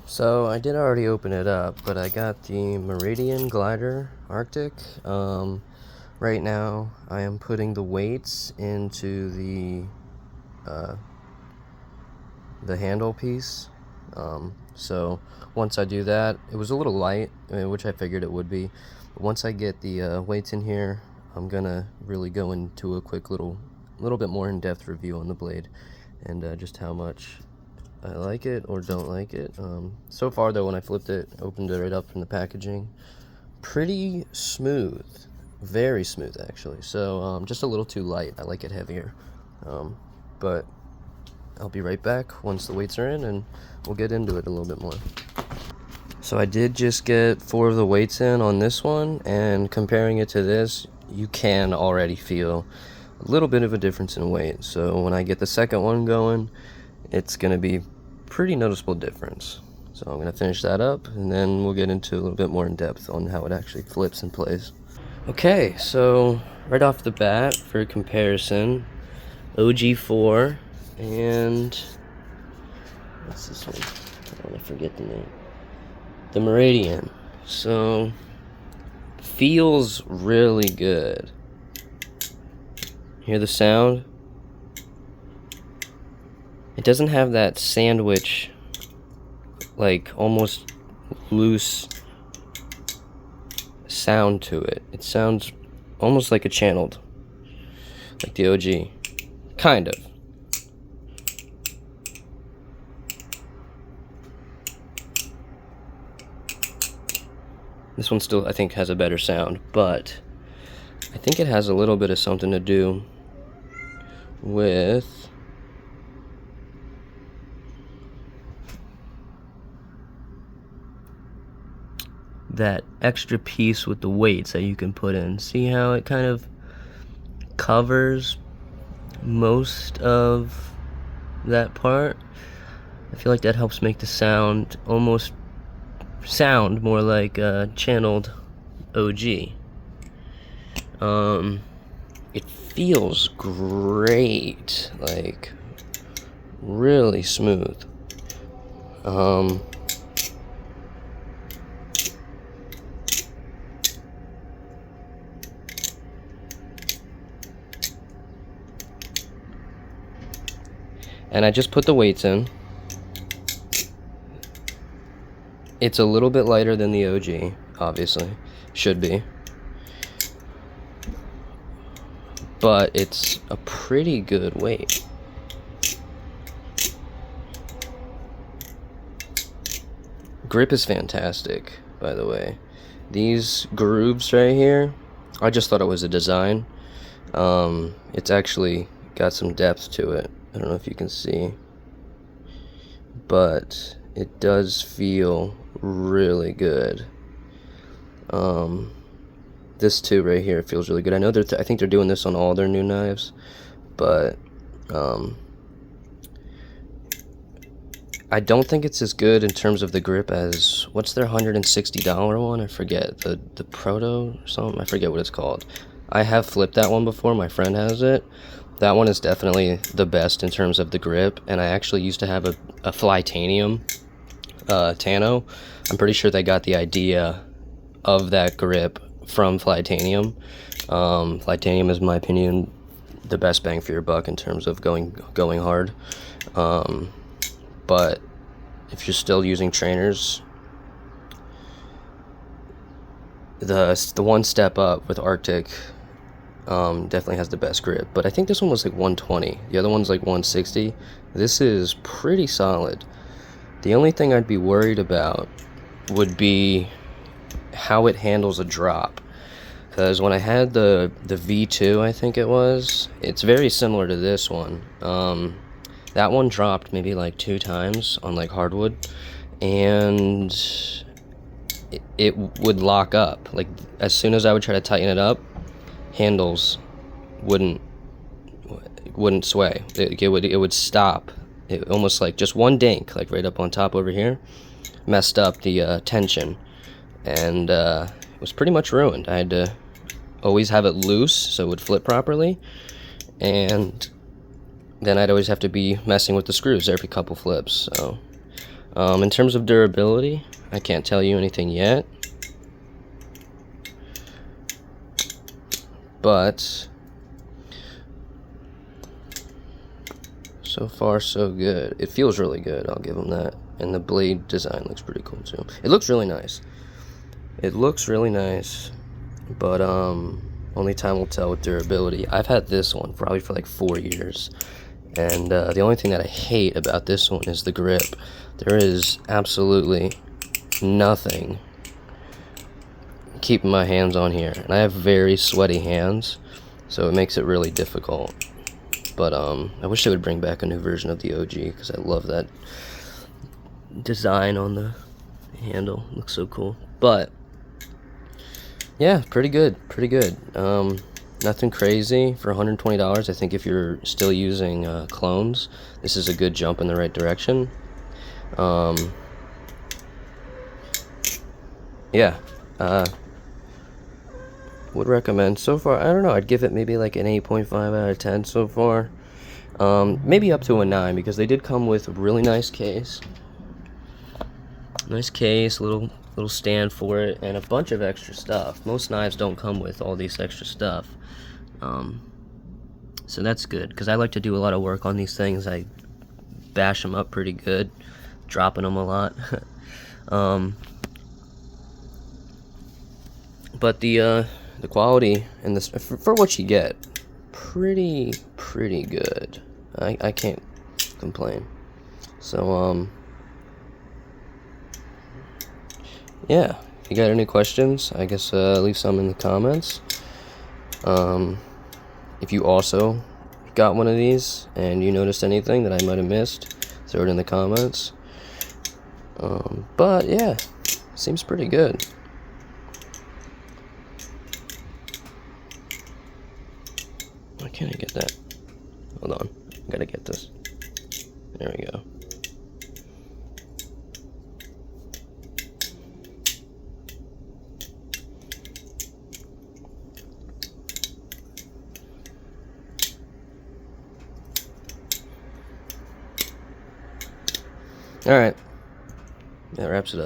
So I did already open it up, but I got the Meridian Glidr Arctic. Right now I am putting the weights into the handle piece. So once I do that, it was a little light, which I figured it would be. But once I get the weights in here, I'm gonna really go into a quick little bit more in-depth review on the blade and just how much I like it or don't like it. So far though, when I flipped it, opened it right up from the packaging, pretty smooth, very smooth actually. So just a little too light. I like it heavier. But I'll be right back once the weights are in and we'll get into it a little bit more. So I did just get 4 of the weights in on this one, and comparing it to this, you can already feel a little bit of a difference in weight. So when I get the second one going, it's going to be pretty noticeable difference. So I'm going to finish that up and then we'll get into a little bit more in depth on how it actually flips and plays. Okay, so right off the bat, for comparison, OG4 and what's this one? I want to forget the name. The Meridian. So feels really good. Hear the sound? It doesn't have that sandwich, like almost loose sound to it. It sounds almost like a channeled, like the OG, kind of. This one still, I think, has a better sound, but I think it has a little bit of something to do with that extra piece with the weights that you can put in. See how it kind of covers most of that part? I feel like that helps make the sound almost sound more like a channeled OG. It feels great, like really smooth. And I just put the weights in. It's a little bit lighter than the OG, obviously. Should be. But it's a pretty good weight. Grip is fantastic, by the way. These grooves right here, I just thought it was a design. It's actually got some depth to it. I don't know if you can see, but it does feel really good. This too right here feels really good. I know I think they're doing this on all their new knives, but I don't think it's as good in terms of the grip as, what's their $160 one? I forget, the Proto or something. I forget what it's called. I have flipped that one before. My friend has it. That one is definitely the best in terms of the grip, and I actually used to have a Flytanium Tano. I'm pretty sure they got the idea of that grip from Flytanium. Flytanium is, in my opinion, the best bang for your buck in terms of going hard. But if you're still using trainers, the one step up with Arctic definitely has the best grip. But I think this one was like 120. The other one's like 160. This is pretty solid. The only thing I'd be worried about would be how it handles a drop. Because when I had the V2, I think it was, it's very similar to this one. That one dropped maybe like 2 times on like hardwood, and it would lock up. Like as soon as I would try to tighten it up, handles wouldn't sway. It would stop. It almost like just one dink, like right up on top over here, messed up the tension, and it was pretty much ruined. I had to always have it loose so it would flip properly, and then I'd always have to be messing with the screws every couple flips. So In terms of durability, I can't tell you anything yet, but so far so good. It feels really good, I'll give them that. And the blade design looks pretty cool too. It looks really nice. It looks really nice, but only time will tell with durability. I've had this one probably for like 4 years, and the only thing that I hate about this one is the grip. There is absolutely nothing keeping my hands on here, and I have very sweaty hands, so it makes it really difficult. But I wish they would bring back a new version of the OG, because I love that design on the handle. It looks so cool. But yeah, pretty good, pretty good. Nothing crazy for $120. I think if you're still using clones, this is a good jump in the right direction. Yeah, would recommend so far. I don't know, I'd give it maybe like an 8.5 out of 10 so far. Maybe up to a 9, because they did come with a really nice case. Nice case, little stand for it, and a bunch of extra stuff. Most knives don't come with all this extra stuff. So that's good, because I like to do a lot of work on these things. I bash them up pretty good, dropping them a lot. But the quality and this, for what you get, pretty good. I can't complain. So yeah, if you got any questions, I guess leave some in the comments. If you also got one of these and you noticed anything that I might have missed, throw it in the comments. But yeah, seems pretty good. Why can't I get that? Hold on, I gotta get this. There we go. All right, that wraps it up.